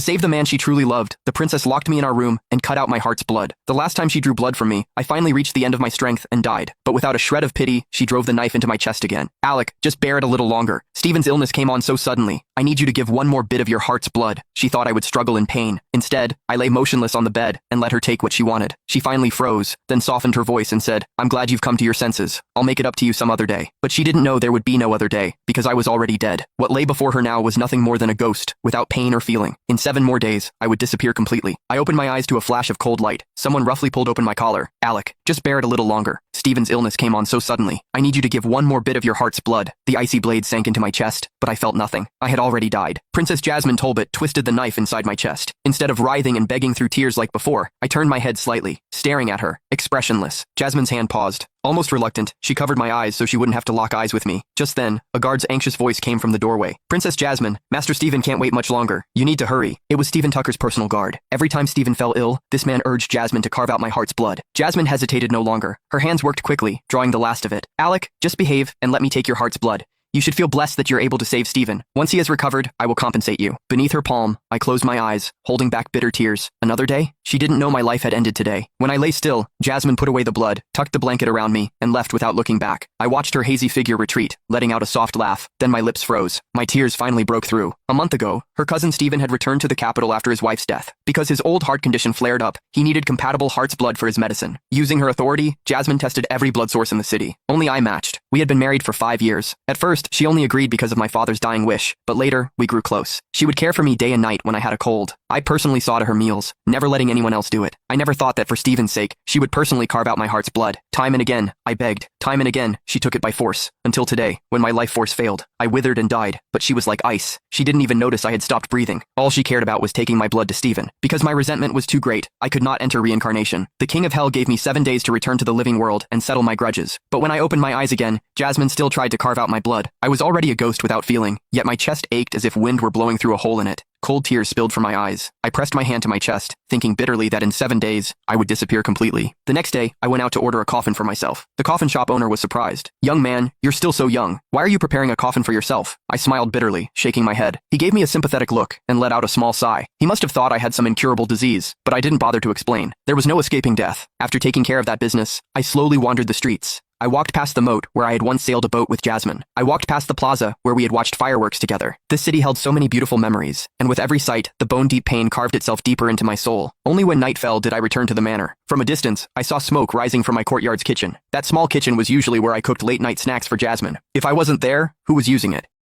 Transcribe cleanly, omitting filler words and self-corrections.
To save the man she truly loved, the princess locked me in our room and cut out my heart's blood. The last time she drew blood from me, I finally reached the end of my strength and died. But without a shred of pity, she drove the knife into my chest again. Alec, just bear it a little longer. Stephen's illness came on so suddenly. I need you to give one more bit of your heart's blood. She thought I would struggle in pain. Instead, I lay motionless on the bed and let her take what she wanted. She finally froze, then softened her voice and said, I'm glad you've come to your senses. I'll make it up to you some other day. But she didn't know there would be no other day, because I was already dead. What lay before her now was nothing more than a ghost, without pain or feeling. In 7 more days, I would disappear completely. I opened my eyes to a flash of cold light. Someone roughly pulled open my collar. Alec, just bear it a little longer. Stephen's illness came on so suddenly. I need you to give one more bit of your heart's blood. The icy blade sank into my chest, but I felt nothing. I had already died. Princess Jasmine Tolbert twisted the knife inside my chest. Instead of writhing and begging through tears like before, I turned my head slightly, staring at her, expressionless. Jasmine's hand paused. Almost reluctant, she covered my eyes so she wouldn't have to lock eyes with me. Just then, a guard's anxious voice came from the doorway. Princess Jasmine, Master Stephen can't wait much longer. You need to hurry. It was Stephen Tucker's personal guard. Every time Stephen fell ill, this man urged Jasmine to carve out my heart's blood. Jasmine hesitated no longer. Her hands worked quickly, drawing the last of it. Alec, just behave and let me take your heart's blood. You should feel blessed that you're able to save Stephen. Once he has recovered, I will compensate you. Beneath her palm, I closed my eyes, holding back bitter tears. Another day? She didn't know my life had ended today. When I lay still, Jasmine put away the blood, tucked the blanket around me, and left without looking back. I watched her hazy figure retreat, letting out a soft laugh. Then my lips froze. My tears finally broke through. A month ago, her cousin Stephen had returned to the capital after his wife's death. Because his old heart condition flared up, he needed compatible heart's blood for his medicine. Using her authority, Jasmine tested every blood source in the city. Only I matched. We had been married for 5 years. At first, she only agreed because of my father's dying wish, but later, we grew close. She would care for me day and night when I had a cold. I personally saw to her meals, never letting anyone else do it. I never thought that for Stephen's sake, she would personally carve out my heart's blood. Time and again, I begged. Time and again, she took it by force. Until today, when my life force failed, I withered and died, but she was like ice. She didn't even notice I had stopped breathing. All she cared about was taking my blood to Stephen. Because my resentment was too great, I could not enter reincarnation. The King of Hell gave me 7 days to return to the living world and settle my grudges. But when I opened my eyes again, Jasmine still tried to carve out my blood. I was already a ghost without feeling, yet my chest ached as if wind were blowing through a hole in it. Cold tears spilled from my eyes. I pressed my hand to my chest, thinking bitterly that in 7 days, I would disappear completely. The next day, I went out to order a coffin for myself. The coffin shop owner was surprised. Young man, you're still so young. Why are you preparing a coffin for yourself? I smiled bitterly, shaking my head. He gave me a sympathetic look and let out a small sigh. He must have thought I had some incurable disease, but I didn't bother to explain. There was no escaping death. After taking care of that business, I slowly wandered the streets. I walked past the moat where I had once sailed a boat with Jasmine. I walked past the plaza where we had watched fireworks together. This city held so many beautiful memories, and with every sight, the bone-deep pain carved itself deeper into my soul. Only when night fell did I return to the manor. From a distance, I saw smoke rising from my courtyard's kitchen. That small kitchen was usually where I cooked late-night snacks for Jasmine. If I wasn't there, who was using it?